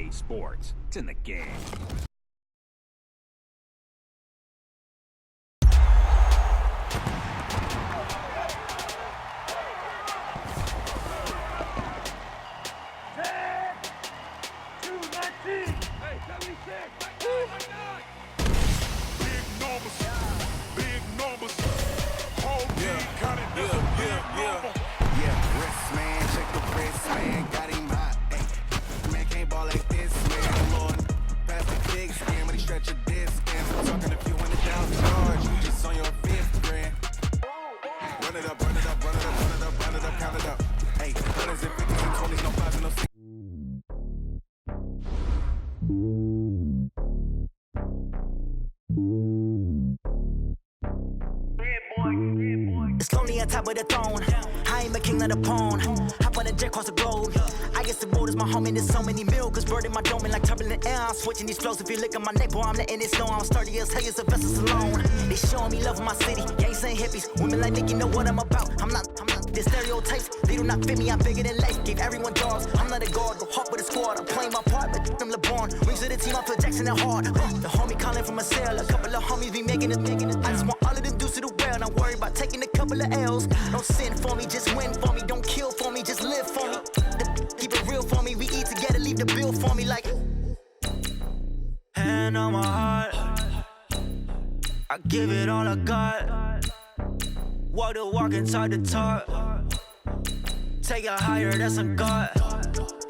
EA Sports. It's in the game. It's lonely on top of the throne. I ain't a king of the pawn. Hop on a jet across the globe. I guess the road is my home and there's so many miracles bird in my dome and like turbulent air. I'm switching these flows. If you look at my neck, boy, I'm letting it snow. I'm sturdy as hell, as a vessel alone. They showing me love in my city. Gangs ain't hippies. Women like Nick, you know what I'm about. I'm not the stereotypes. They do not fit me. I'm bigger than life. Gave everyone dogs. I'm not a guard. Go hard with a squad. I'm playing my part, but I'm LeBron. Wings of the team. I feel Jackson and hard. The homie calling from a cell. A couple of homies be making it. I just want all of them dudes to the well. Not worry about taking a couple of L's. Don't sin for me, just win for me. Don't kill for me, just live for me. Keep it real for me. We eat together, leave the bill for me like. Hand on my heart, I give it all I got. Walk the walk and talk the talk. Take it higher, that's a God.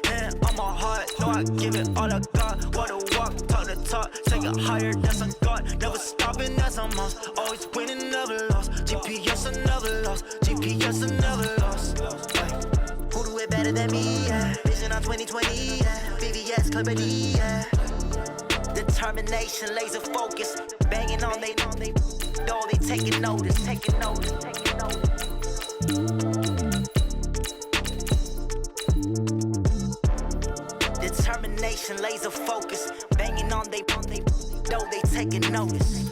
Hand on my heart, no, I give it all I got. Walk the walk, talk the talk. Take it higher, that's a God. Never stopping, that's a must. Always winning, never lost. GPS, I never lost. GPS, I never lost. Who do it better than me? Yeah. Vision on 2020. Yeah. VVS, Clarity. Yeah. Determination, laser focus. Banging on they door, they taking notice. Taking notice. Taking notice. Determination, laser focus. Banging on they door, they taking notice.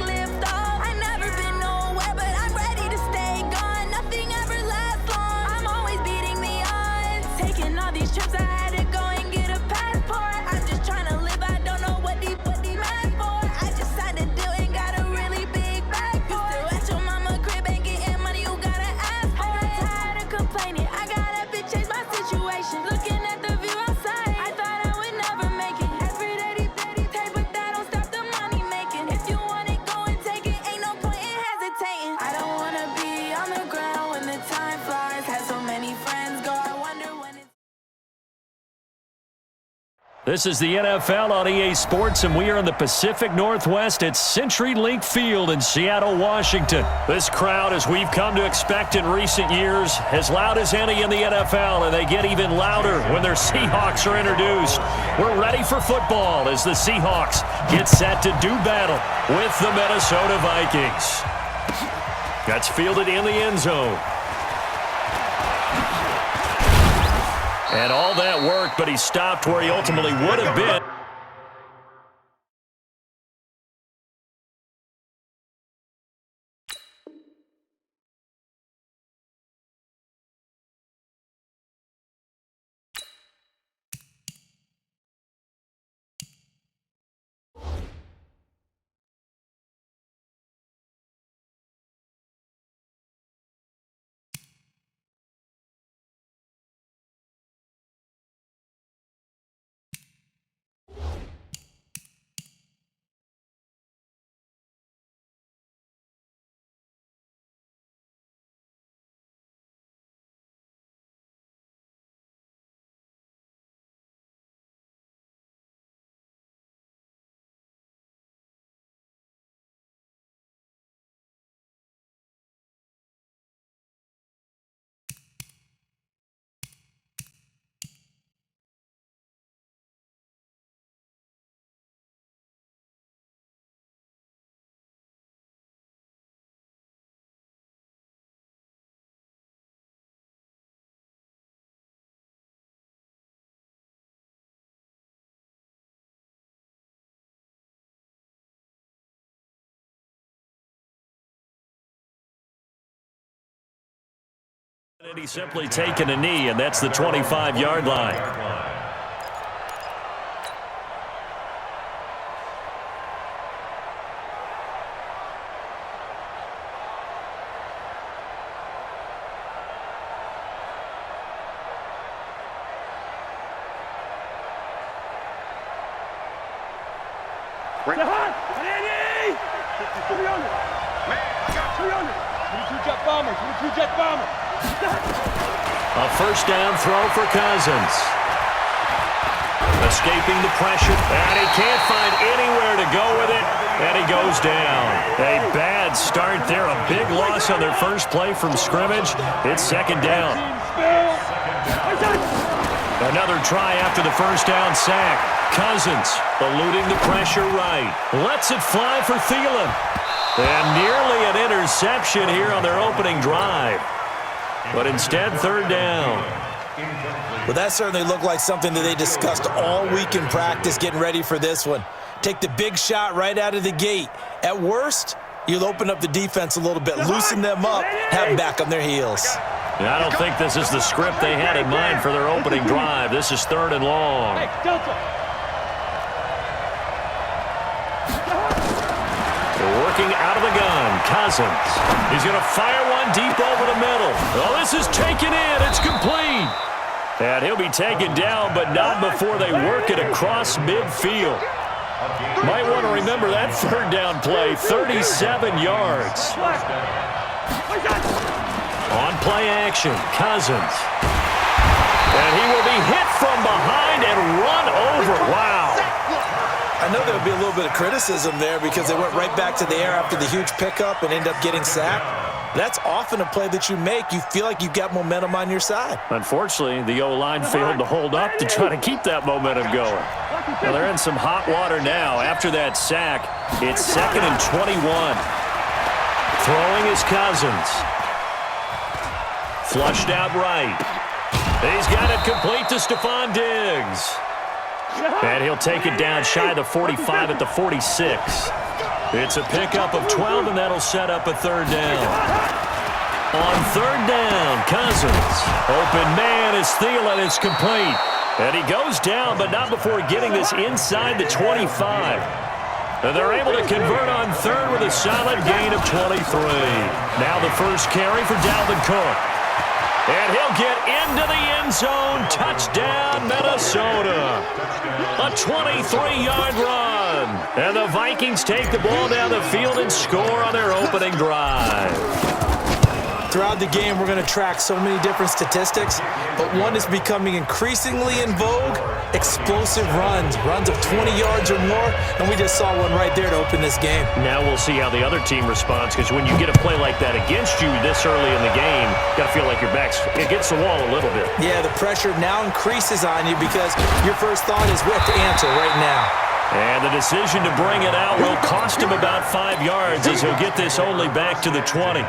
Live This is the NFL on EA Sports, and we are in the Pacific Northwest at CenturyLink Field in Seattle, Washington. This crowd, as we've come to expect in recent years, as loud as any in the NFL, and they get even louder when their Seahawks are introduced. We're ready for football as the Seahawks get set to do battle with the Minnesota Vikings. That's fielded in the end zone. And all that worked, but he stopped where he ultimately would have been. And he's simply taken a knee, and that's the 25-yard line. Bring it hard! Andy! 300! Man, I got 300! 22 jet bomber, 22 jet bomber! A first down throw for Cousins. Escaping the pressure, and he can't find anywhere to go with it, and he goes down. A bad start there, a big loss on their first play from scrimmage. It's second down. Another try after the first down sack. Cousins eluding the pressure right. Lets it fly for Thielen. And nearly an interception here on their opening drive. But instead, third down. Well, that certainly looked like something that they discussed all week in practice getting ready for this one. Take the big shot right out of the gate. At worst, you'll open up the defense a little bit, loosen them up, have them back on their heels. I don't think this is the script they had in mind for their opening drive. This is third and long. Hey, Delta! Working out of the gun, Cousins. He's going to fire one deep over the middle. Oh, this is taken in. It's complete. And he'll be taken down, but not before they work it across midfield. Might want to remember that third down play, 37 yards. On play action, Cousins. And he will be hit from behind and run over. Wow. I know there would be a little bit of criticism there because they went right back to the air after the huge pickup and end up getting sacked. That's often a play that you make. You feel like you've got momentum on your side. Unfortunately, the O-line failed to hold up to try to keep that momentum going. Now, they're in some hot water now. After that sack, it's 2nd and 21. Throwing is Cousins. Flushed out right. He's got it complete to Stephon Diggs. And he'll take it down shy of the 45 at the 46. It's a pickup of 12, and that'll set up a third down. On third down, Cousins. Open man is Thielen. It's complete. And he goes down, but not before getting this inside the 25. And they're able to convert on third with a solid gain of 23. Now the first carry for Dalvin Cook. And he'll get into the end zone. Touchdown, Minnesota. A 23-yard run. And the Vikings take the ball down the field and score on their opening drive. throughout the game, we're going to track so many different statistics, but one is becoming increasingly in vogue: explosive runs of 20 yards or more, and we just saw one right there to open this game. Now we'll see how the other team responds, because when you get a play like that against you this early in the game, you got to feel like your back's against the wall a little bit. Yeah, the pressure now increases on you because your first thought is we have to answer right now. And the decision to bring it out will cost him about 5 yards, as he'll get this only back to the 20.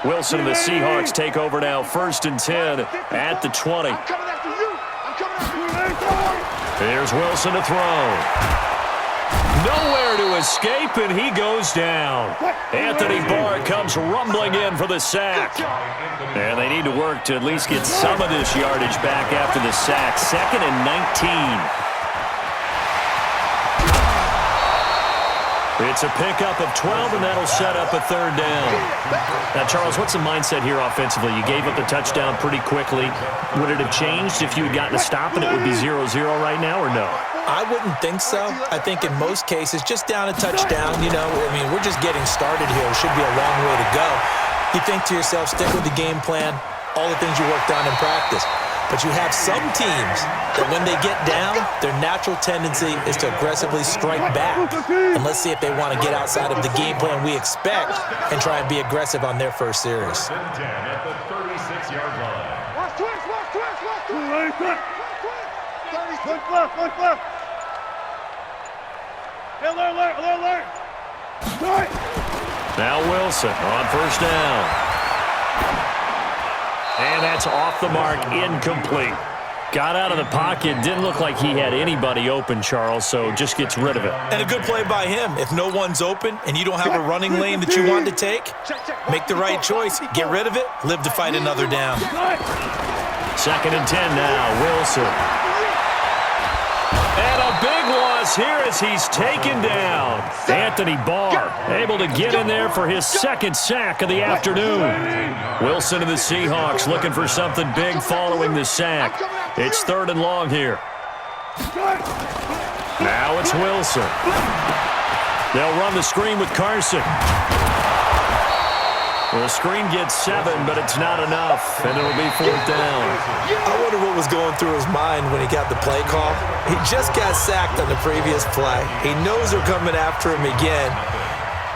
Wilson and the Seahawks take over now, 1st and 10 at the 20. Here's Wilson to throw. Nowhere to escape, and he goes down. Anthony Barr comes rumbling in for the sack. And they need to work to at least get some of this yardage back after the sack. 2nd and 19. It's a pickup of 12, and that'll set up a 3rd down. Now, Charles, what's the mindset here offensively? You gave up the touchdown pretty quickly. Would it have changed if you had gotten a stop and it would be 0-0 right now, or no? I wouldn't think so. I think in most cases, just down a touchdown, we're just getting started here. It should be a long way to go. You think to yourself, stick with the game plan, all the things you worked on in practice. But you have some teams that when they get down, their natural tendency is to aggressively strike back. And let's see if they want to get outside of the game plan we expect and try and be aggressive on their first series. At the 36-yard line. Watch twist. Left. Alert. Now Wilson on 1st down. And that's off the mark, incomplete. Got out of the pocket, didn't look like he had anybody open, Charles, so just gets rid of it. And a good play by him. If no one's open and you don't have a running lane that you want to take, make the right choice. Get rid of it, live to fight another down. 2nd and 10 now, Wilson. And a big loss here as he's taken down. Anthony Barr able to get in there for his 2nd sack of the afternoon. Wilson and the Seahawks looking for something big following the sack. It's 3rd and long here. Now it's Wilson. They'll run the screen with Carson. Well, the screen gets 7, but it's not enough, and it'll be 4th down. I wonder what was going through his mind when he got the play call. He just got sacked on the previous play. He knows they're coming after him again.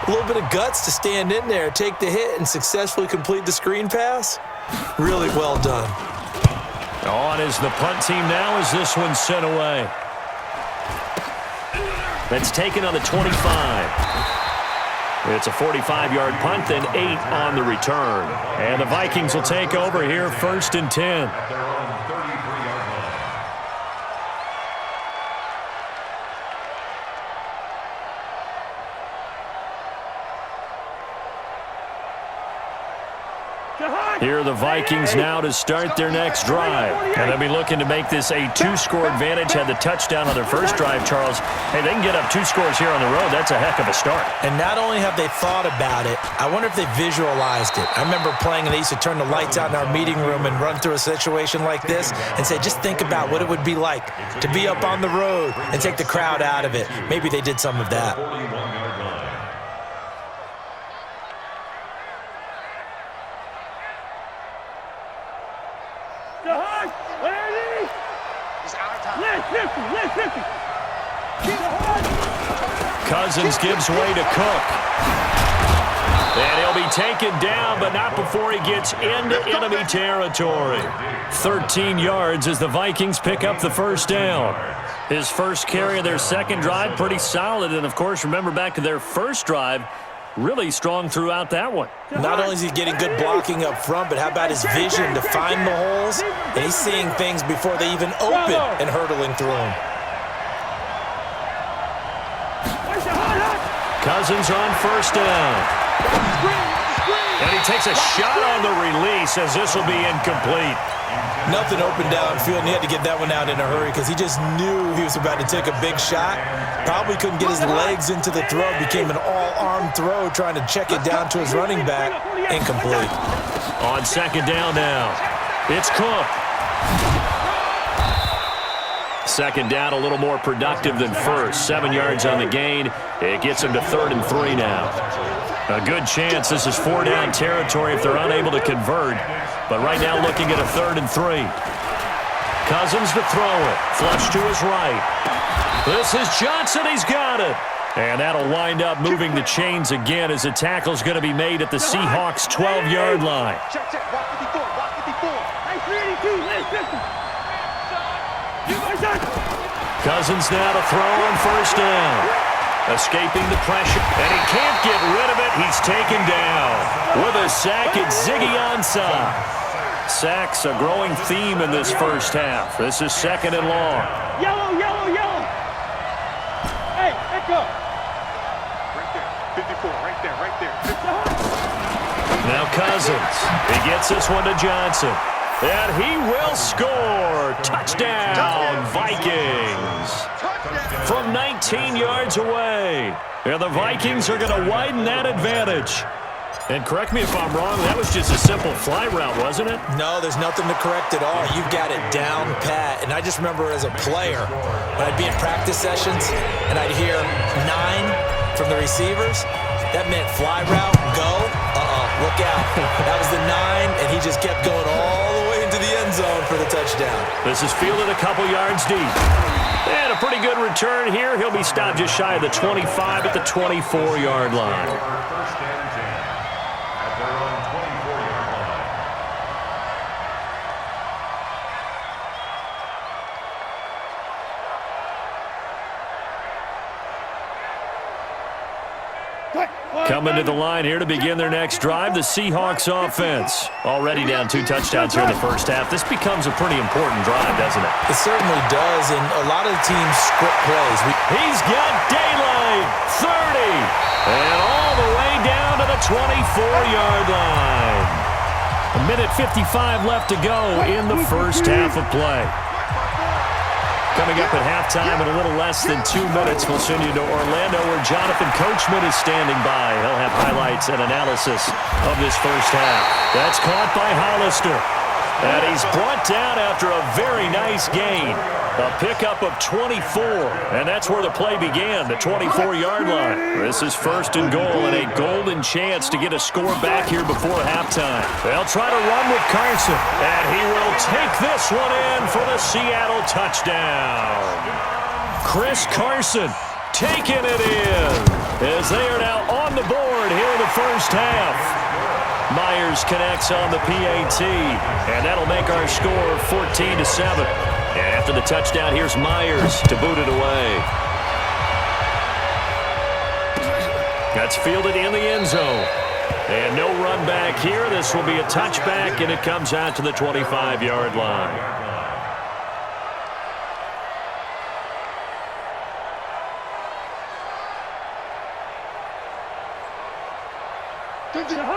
A little bit of guts to stand in there, take the hit, and successfully complete the screen pass. Really well done. On is the punt team now as this one's sent away. That's taken on the 25. It's a 45-yard punt, then 8 on the return. And the Vikings will take over here, 1st and 10. Here are the Vikings now to start their next drive. And they'll be looking to make this a 2-score advantage. Had the touchdown on their first drive, Charles. Hey, they can get up 2 scores here on the road. That's a heck of a start. And not only have they thought about it, I wonder if they visualized it. I remember playing, and they used to turn the lights out in our meeting room and run through a situation like this and say, just think about what it would be like to be up on the road and take the crowd out of it. Maybe they did some of that. Cousins gives way to Cook. And he'll be taken down, but not before he gets into enemy territory. 13 yards as the Vikings pick up the 1st down. His first carry of their 2nd drive, pretty solid. And, of course, remember back to their first drive, really strong throughout that one. Not only is he getting good blocking up front, but how about his vision to find the holes? And he's seeing things before they even open and hurdling through them. Cousins on 1st down. And he takes a shot on the release as this will be incomplete. Nothing open downfield, and he had to get that one out in a hurry because he just knew he was about to take a big shot. Probably couldn't get his legs into the throw. Became an all-arm throw trying to check it down to his running back. Incomplete. On 2nd down now, it's Cook. Second down, a little more productive than first. 7 yards on the gain. It gets them to 3rd and 3 now. A good chance this is 4-down territory if they're unable to convert. But right now looking at a 3rd and 3. Cousins to throw it. Flush to his right. This is Johnson. He's got it. And that'll wind up moving the chains again as the tackle's going to be made at the Seahawks' 12-yard line. Check. Walk 54. Walk 54. Hey, 382. Hey, 50. Cousins now to throw on 1st down. Escaping the pressure. And he can't get rid of it. He's taken down. With a sack, it's Ziggy Ansah. Sacks a growing theme in this first half. This is 2nd and long. Yellow. Hey, echo. Right there. 54. Right there. 54. Now Cousins. He gets this one to Johnson. And he will score. Touchdown, Vikings. From 19 yards away. And the Vikings are going to widen that advantage. And correct me if I'm wrong, that was just a simple fly route, wasn't it? No, there's nothing to correct at all. You've got it down pat. And I just remember as a player, when I'd be in practice sessions and I'd hear 9 from the receivers, that meant fly route, go, look out. That was the 9, and he just kept going all the way into the end zone for the touchdown. This is fielded a couple yards deep. And a pretty good return here. He'll be stopped just shy of the 25 at the 24-yard line. Coming to the line here to begin their next drive, the Seahawks offense. Already down 2 touchdowns here in the first half. This becomes a pretty important drive, doesn't it? It certainly does, and a lot of the teams script plays. He's got daylight, 30, and all the way down to the 24-yard line. 1:55 left to go in the first half of play. Coming up at halftime in a little less than 2 minutes, we'll send you to Orlando where Jonathan Coachman is standing by. He'll have highlights and analysis of this first half. That's caught by Hollister. And he's brought down after a very nice gain. A pickup of 24, and that's where the play began, the 24-yard line. This is 1st and goal and a golden chance to get a score back here before halftime. They'll try to run with Carson, and he will take this one in for the Seattle touchdown. Chris Carson taking it in as they are now on the board here in the first half. Myers connects on the PAT, and that'll make our score 14-7. And after the touchdown, here's Myers to boot it away. That's fielded in the end zone. And no run back here. This will be a touchback, and it comes out to the 25-yard line.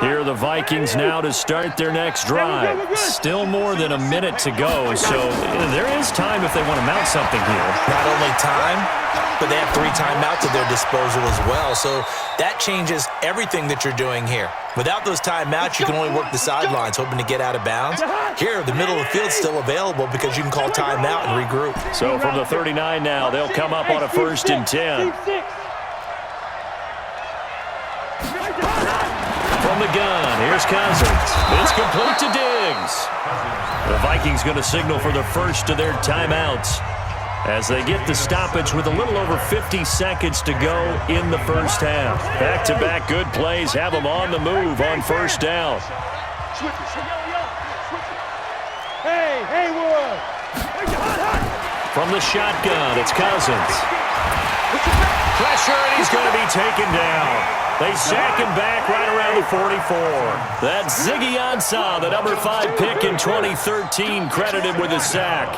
Here are the Vikings now to start their next drive. Still more than a minute to go, so there is time if they want to mount something here. Not only time, but they have 3 timeouts at their disposal as well, so that changes everything that you're doing here. Without those timeouts, you can only work the sidelines, hoping to get out of bounds. Here, the middle of the field's still available because you can call timeout and regroup. So from the 39 now, they'll come up on a 1st and 10. From the gun, here's Cousins. It's complete to Diggs. The Vikings going to signal for the first of their timeouts as they get the stoppage with a little over 50 seconds to go in the first half. Back-to-back good plays have them on the move on 1st down. Hey, Haywood. From the shotgun, it's Cousins. Pressure, and he's going to be taken down. They sack him back right around the 44. That's Ziggy Ansah, the number 5 pick in 2013, credited with a sack.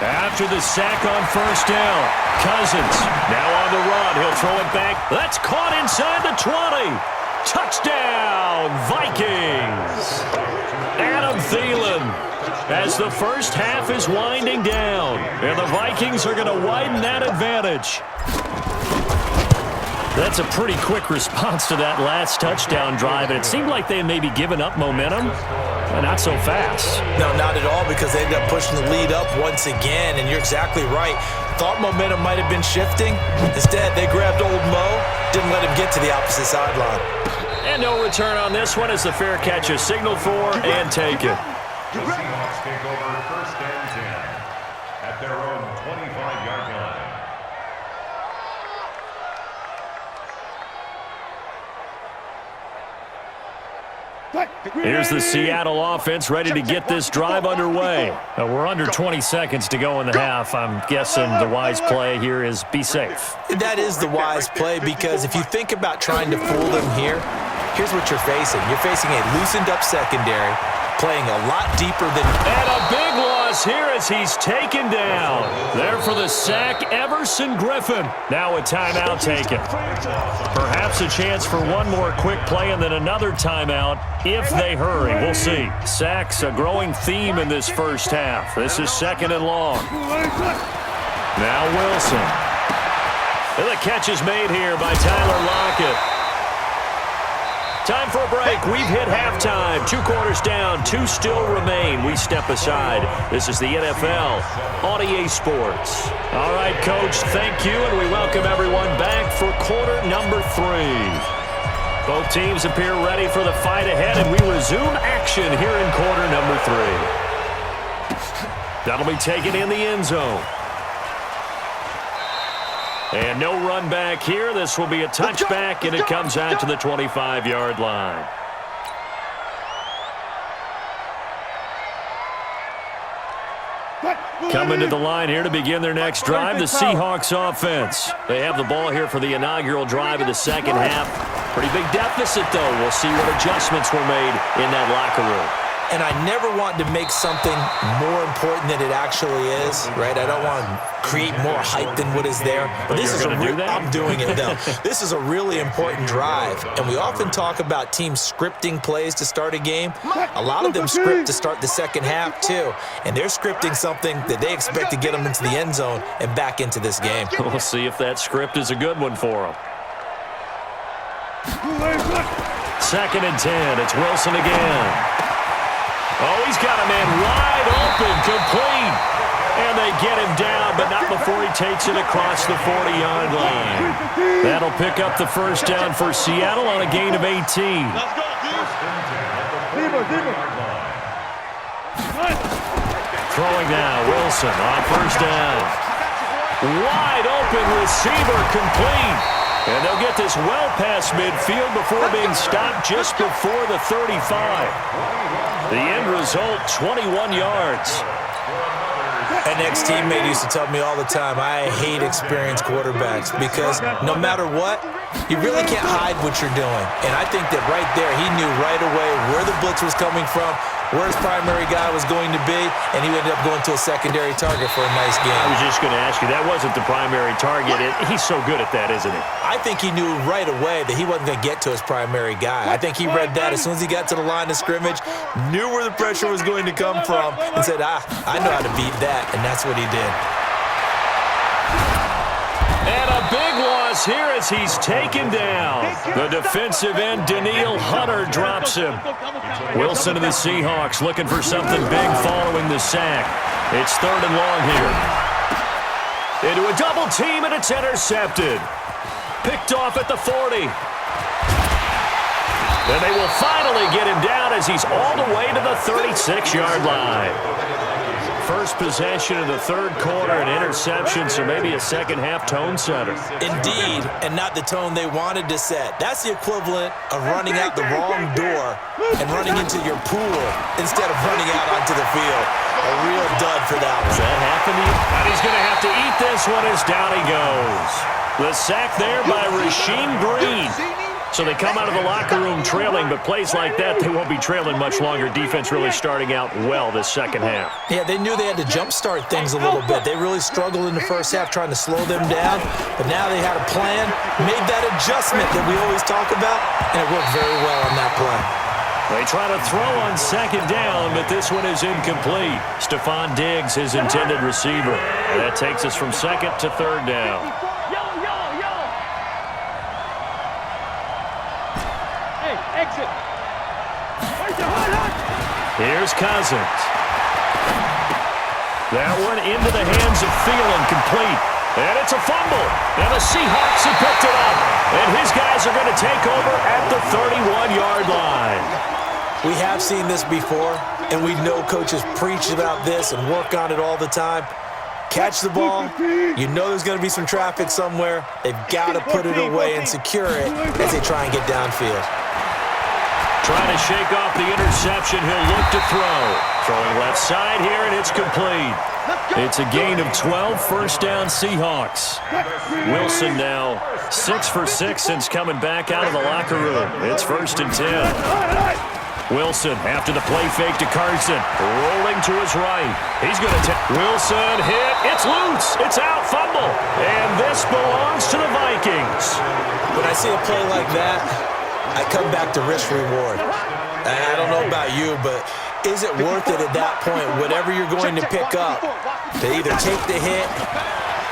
After the sack on 1st down, Cousins now on the run. He'll throw it back. That's caught inside the 20. Touchdown, Vikings. Adam Thielen, as the first half is winding down, and the Vikings are going to widen that advantage. That's a pretty quick response to that last touchdown drive, and it seemed like they had maybe given up momentum. Not so fast. No, not at all, because they ended up pushing the lead up once again, and you're exactly right. Thought momentum might have been shifting. Instead, they grabbed old Mo, didn't let him get to the opposite sideline. And no return on this one as the fair catch is signaled for and taken. The Seahawks take over first and 10 at their own 25-yard line. Here's the Seattle offense ready to get this drive underway. We're under 20 seconds to go in the half. I'm guessing the wise play here is be safe. That is the wise play, because if you think about trying to fool them here, here's what you're facing. You're facing a loosened up secondary, playing a lot deeper than... And a big loss here as he's taken down. There for the sack, Everson Griffin. Now a timeout taken. Perhaps a chance for one more quick play and then another timeout if they hurry. We'll see. Sacks, a growing theme in this first half. This is second and long. Now Wilson. And the catch is made here by Tyler Lockett. Time for a break. We've hit halftime. 2 quarters down. 2 still remain. We step aside. This is the NFL on EA Sports. All right, Coach, thank you, and we welcome everyone back for quarter number 3. Both teams appear ready for the fight ahead, and we resume action here in quarter number 3. That'll be taken in the end zone. And no run back here. This will be a touchback, and it comes out to the 25-yard line. Coming to the line here to begin their next drive, the Seahawks offense. They have the ball here for the inaugural drive of the second half. Pretty big deficit, though. We'll see what adjustments were made in that locker room. And I never want to make something more important than it actually is, right? I don't want to create more hype than what is there. But this is I'm doing it, though. This is a really important drive. And we often talk about teams scripting plays to start a game. A lot of them script to start the second half, too. And they're scripting something that they expect to get them into the end zone and back into this game. We'll see if that script is a good one for them. Second and 10. It's Wilson again. Oh, he's got a man wide open, complete. And they get him down, but not before he takes it across the 40-yard line. That'll pick up the first down for Seattle on a gain of 18. Throwing now, Wilson on first down. Wide open receiver, complete. And they'll get this well past midfield before being stopped just before the 35. The end result, 21 yards. An ex-teammate used to tell me all the time, I hate experienced quarterbacks because no matter what, you really can't hide what you're doing. And I think that right there, he knew right away where the blitz was coming from, where his primary guy was going to be, and he ended up going to a secondary target for a nice game. I was just going to ask you, that wasn't the primary target. He's so good at that, isn't he? I think he knew right away that he wasn't going to get to his primary guy. I think he read that as soon as he got to the line of scrimmage, knew where the pressure was going to come from, and said, I know how to beat that, and that's what he did. And a big loss here as he's taken down. The defensive end, Daniil Hunter, drops him. Wilson of the Seahawks looking for something big following the sack. It's third and long here. Into a double team, and it's intercepted. Picked off at the 40. And they will finally get him down as he's all the way to the 36-yard line. First possession of the third quarter, an interception, so maybe a second-half tone setter. Indeed, and not the tone they wanted to set. That's the equivalent of running out the wrong door and running into your pool instead of running out onto the field. A real dud for that one. Does that happen to you? And he's going to have to eat this one as down he goes. The sack there by Rasheem Green. So they come out of the locker room trailing, but plays like that, they won't be trailing much longer. Defense really starting out well this second half. Yeah, they knew they had to jumpstart things a little bit. They really struggled in the first half trying to slow them down, but now they had a plan, made that adjustment that we always talk about, and it worked very well on that play. They try to throw on second down, but this one is incomplete. Stephon Diggs, his intended receiver. And that takes us from second to third down. Here's Cousins. That one into the hands of Thielen, complete. And it's a fumble. And the Seahawks have picked it up. And his guys are going to take over at the 31-yard line. We have seen this before, and we know coaches preach about this and work on it all the time. Catch the ball. You know there's going to be some traffic somewhere. They've got to put it away and secure it as they try and get downfield. Trying to shake off the interception. He'll look to throw. Throwing left side here, and it's complete. It's a gain of 12, first down Seahawks. Wilson now 6 for 6 since coming back out of the locker room. It's 1st and 10. Wilson after the play fake to Carson. Rolling to his right. He's going to take. Wilson hit. It's loose. It's out. Fumble. And this belongs to the Vikings. When I see a play like that, I come back to risk reward. I don't know about you, but is it worth it at that point, whatever you're going to pick up, to either take the hit,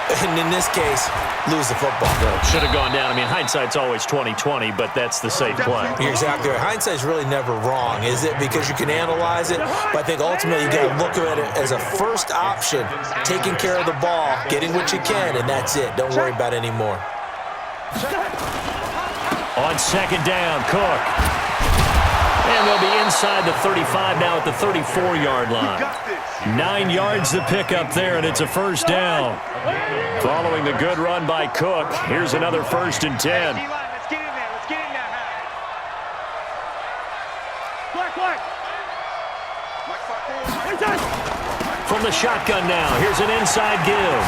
and in this case, lose the football? Should have gone down. I mean, hindsight's always 20/20, but that's the safe play. You're exactly right. Hindsight's really never wrong, is it? Because you can analyze it, but I think ultimately you got to look at it as a first option, taking care of the ball, getting what you can, and that's it. Don't worry about any more. On 2nd down, Cook. And they'll be inside the 35 now at the 34-yard line. 9 yards to pick up there, and it's a 1st down. Following the good run by Cook, here's another 1st and 10. Let's get in there. Let's get in there. From the shotgun now, here's an inside give.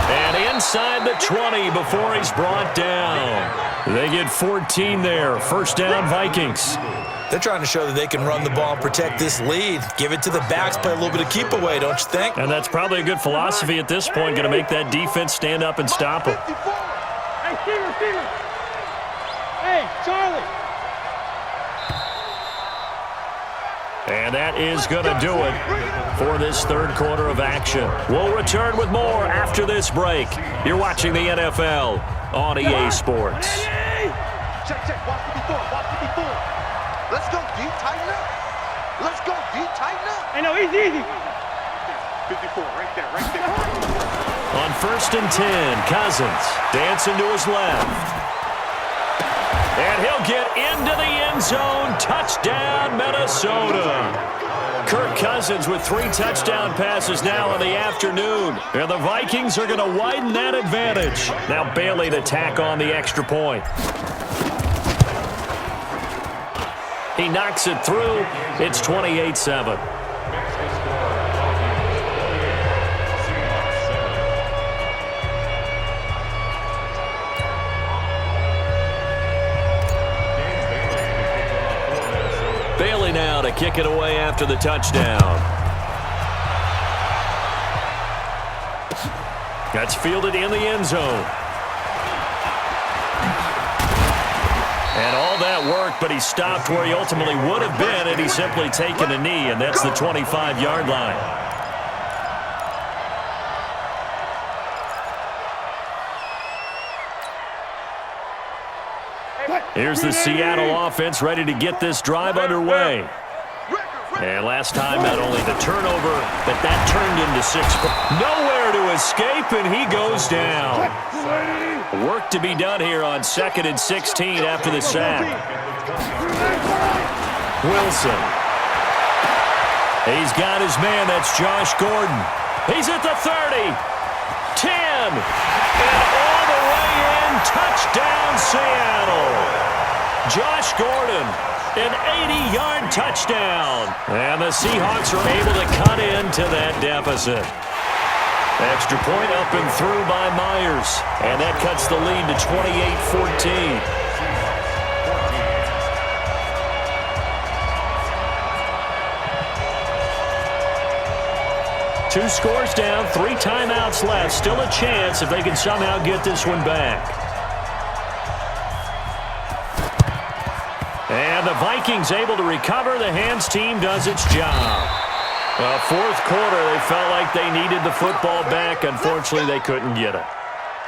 And inside the 20 before he's brought down. They get 14 there. 1st down, Vikings. They're trying to show that they can run the ball and protect this lead. Give it to the backs, play a little bit of keep away, don't you think? And that's probably a good philosophy at this point, going to make that defense stand up and stop him. Hey, Steven. Hey, Charlie. And that is going to do it for this 3rd quarter of action. We'll return with more after this break. You're watching the NFL on EA Sports. Check. Watch the before. Let's go deep, tighten up. Hey, no, easy. 54, right there. On 1st and 10, Cousins dancing to his left. And he'll get into the end zone. Touchdown, Minnesota. Kirk Cousins with 3 touchdown passes now in the afternoon. And the Vikings are going to widen that advantage. Now Bailey to tack on the extra point. He knocks it through. It's 28-7. Bailey now to kick it away after the touchdown. That's fielded in the end zone. And all that work, but he stopped where he ultimately would have been had he simply taken a knee, and that's the 25-yard line. Here's the Seattle offense ready to get this drive underway. And last time, not only the turnover, but that turned into 6. Nowhere to escape, and he goes down. Work to be done here on 2nd and 16 after the sack. Wilson. He's got his man. That's Josh Gordon. He's at the 30. 10. And all the way in. Touchdown, Seattle. Josh Gordon, an 80-yard touchdown. And the Seahawks are able to cut into that deficit. Extra point up and through by Myers. And that cuts the lead to 28-14. 2 scores down, 3 timeouts left. Still a chance if they can somehow get this one back. And the Vikings able to recover. The hands team does its job. 4th quarter, they felt like they needed the football back. Unfortunately, they couldn't get it.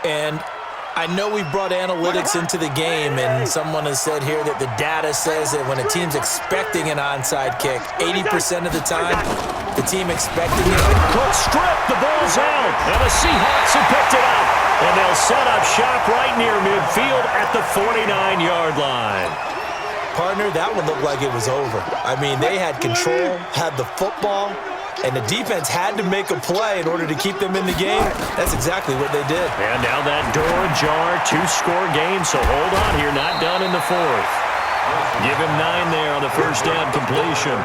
And I know we brought analytics into the game, and someone has said here that the data says that when a team's expecting an onside kick, 80% of the time, the team expecting it. Quick strip, the ball's out, and the Seahawks have picked it up. And they'll set up shop right near midfield at the 49-yard line. Partner, that one looked like it was over. I mean, they had control, had the football, and the defense had to make a play in order to keep them in the game. That's exactly what they did. And now that door ajar, two-score game, so hold on here, not done in the fourth. Give him 9 there on the first down completion.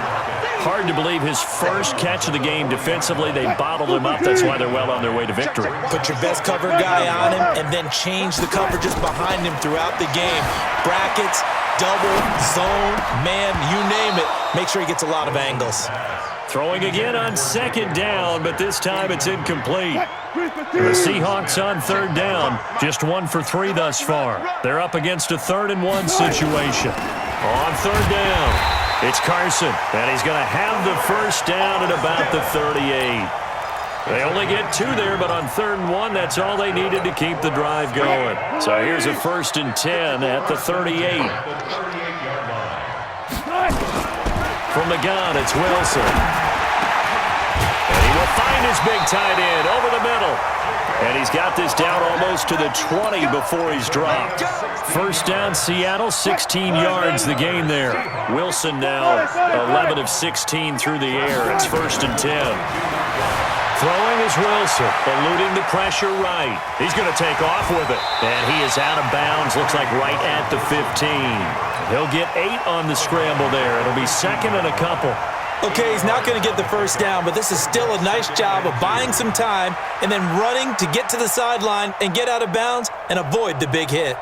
Hard to believe his first catch of the game defensively. They bottled him up. That's why they're well on their way to victory. Put your best cover guy on him and then change the coverages behind him throughout the game. Brackets, double, zone, man, you name it. Make sure he gets a lot of angles. Throwing again on second down, but this time it's incomplete. The Seahawks on third down, just 1 for 3 thus far. They're up against a 3rd-and-1 situation. On third down, it's Carson, and he's going to have the first down at about the 38. They only get 2 there, but on 3rd and 1, that's all they needed to keep the drive going. So here's a 1st and 10 at the 38. From the gun, it's Wilson. And he will find his big tight end over the middle. And he's got this down almost to the 20 before he's dropped. First down, Seattle, 16 yards the gain there. Wilson now 11 of 16 through the air. It's 1st and 10. Throwing is Wilson, eluding the pressure right. He's going to take off with it. And he is out of bounds, looks like right at the 15. He'll get 8 on the scramble there. It'll be 2nd and a couple. Okay, he's not going to get the first down, but this is still a nice job of buying some time and then running to get to the sideline and get out of bounds and avoid the big hit.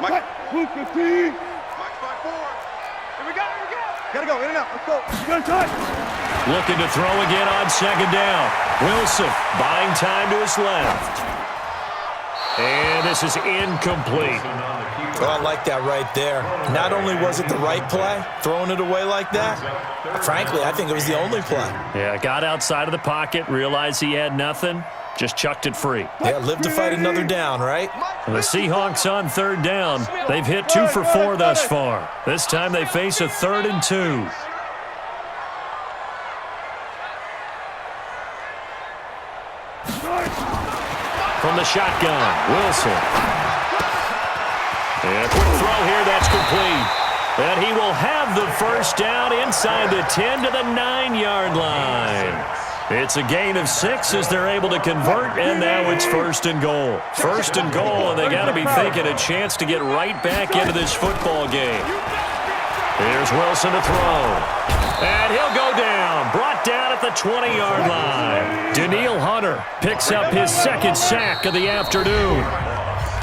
Mike, 215. Mike's by 4. Here we go, here we go. Gotta go, in and out, let's go. You got time. Looking to throw again on second down. Wilson buying time to his left. And this is incomplete. Oh, I like that right there. Not only was it the right play, throwing it away like that, frankly, I think it was the only play. Yeah, got outside of the pocket, realized he had nothing, just chucked it free. Yeah, live to fight another down, right? And the Seahawks on third down. They've hit 2 for 4 thus far. This time they face a 3rd and 2. From the shotgun, Wilson. And a quick throw here, that's complete. And he will have the first down inside the 10 to the 9-yard line. It's a gain of 6 as they're able to convert, and now it's 1st and goal. 1st and goal, and they got to be thinking a chance to get right back into this football game. Here's Wilson to throw. And he'll go down, brought down at the 20-yard line. Danielle Hunter picks up his 2nd sack of the afternoon.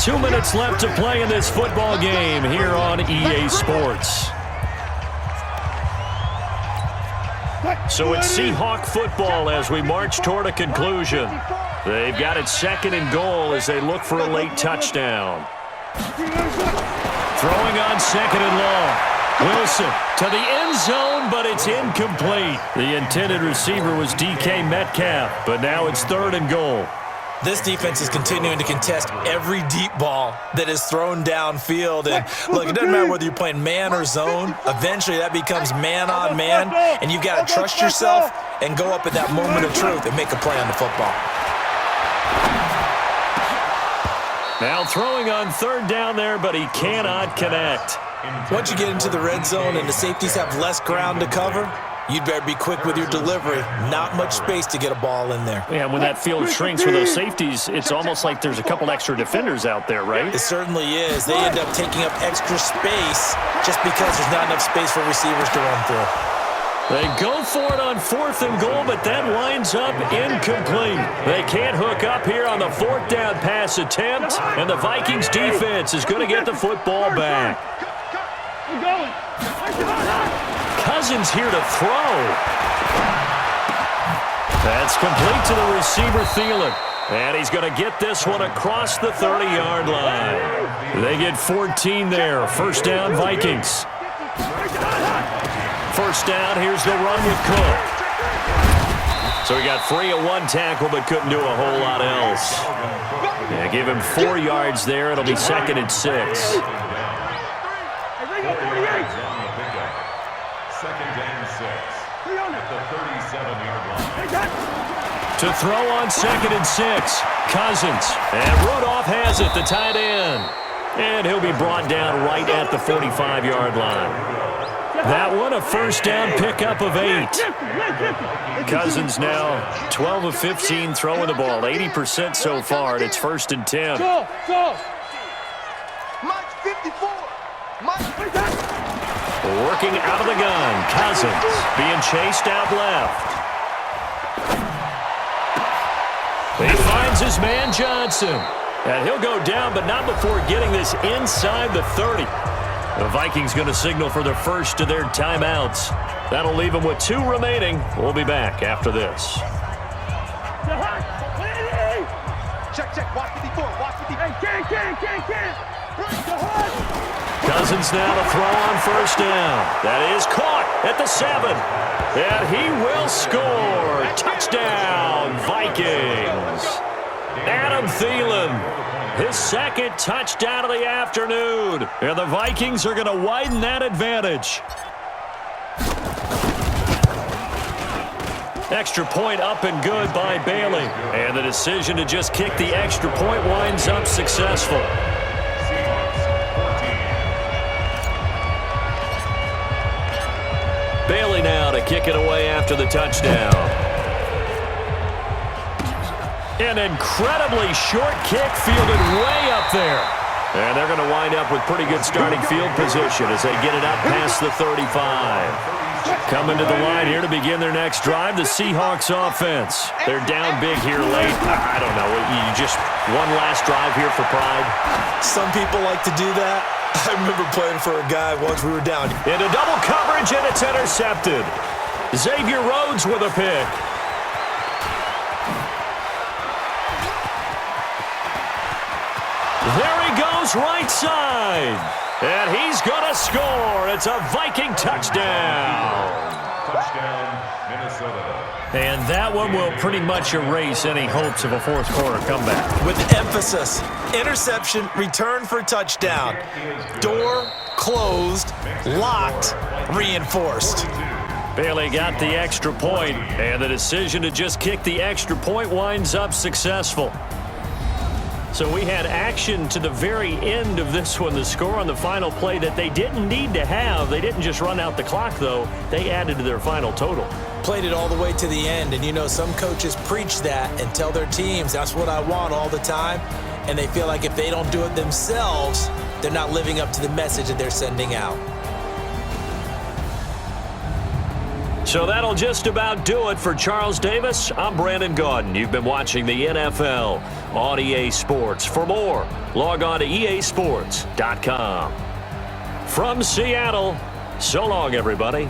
2 minutes left to play in this football game here on EA Sports. So it's Seahawk football as we march toward a conclusion. They've got it 2nd and goal as they look for a late touchdown. Throwing on 2nd and long. Wilson to the end zone, but it's incomplete. The intended receiver was DK Metcalf, but now it's 3rd and goal. This defense is continuing to contest every deep ball that is thrown downfield. And look, it doesn't matter whether you're playing man or zone. Eventually, that becomes man on man, and you've got to trust yourself and go up at that moment of truth and make a play on the football. Now throwing on 3rd down there, but he cannot connect. Once you get into the red zone and the safeties have less ground to cover, you'd better be quick with your delivery. Not much space to get a ball in there. Yeah, when that field shrinks with those safeties, it's almost like there's a couple extra defenders out there, right? It certainly is. They end up taking up extra space just because there's not enough space for receivers to run through. They go for it on 4th and goal, but that winds up incomplete. They can't hook up here on the 4th down pass attempt, and the Vikings defense is going to get the football back. Cousins here to throw. That's complete to the receiver, Thielen. And he's going to get this one across the 30-yard line. They get 14 there. First down, Vikings. First down, here's the run with Cook. So he got free of one tackle but couldn't do a whole lot else. Yeah, give him 4 yards there. It'll be 2nd and 6. Second and 6 at the 37-yard line. To throw on 2nd and 6, Cousins. And Rudolph has it, the tight end. And he'll be brought down right at the 45-yard line. That one, a first down pickup of 8. Cousins now 12 of 15 throwing the ball, 80% so far, and it's 1st and 10. Mike 54. Working out of the gun, Cousins being chased out left. He finds his man Johnson. And he'll go down, but not before getting this inside the 30. The Vikings going to signal for the first of their timeouts. That'll leave them with 2 remaining. We'll be back after this. Check. Watch 54. Watch 54. Can't. Cousins now to throw on first down. That is caught at the 7. And he will score. Touchdown, Vikings. Adam Thielen, his 2nd touchdown of the afternoon. And the Vikings are going to widen that advantage. Extra point up and good by Bailey. And the decision to just kick the extra point winds up successful. Bailey now to kick it away after the touchdown. An incredibly short kick fielded way up there. And they're going to wind up with pretty good starting field position as they get it up past the 35. Coming to the line here to begin their next drive, the Seahawks offense. They're down big here late. I don't know. You just one last drive here for pride? Some people like to do that. I remember playing for a guy once we were down. Into double coverage, and it's intercepted. Xavier Rhodes with a pick. There he goes, right side. And he's going to score. It's a Viking touchdown. Touchdown, Minnesota. And that one will pretty much erase any hopes of a fourth-quarter comeback. With emphasis, interception, return for touchdown. Door closed, locked, reinforced. Bailey got the extra point, and the decision to just kick the extra point winds up successful. So we had action to the very end of this one. The score on the final play that they didn't need to have. They didn't just run out the clock, though. They added to their final total. Played it all the way to the end, and you know some coaches preach that and tell their teams that's what I want all the time, and they feel like if they don't do it themselves, they're not living up to the message that they're sending out. So that'll just about do it for Charles Davis. I'm Brandon Gaudin. You've been watching the NFL on EA Sports. For more, log on to easports.com. From Seattle, so long, everybody.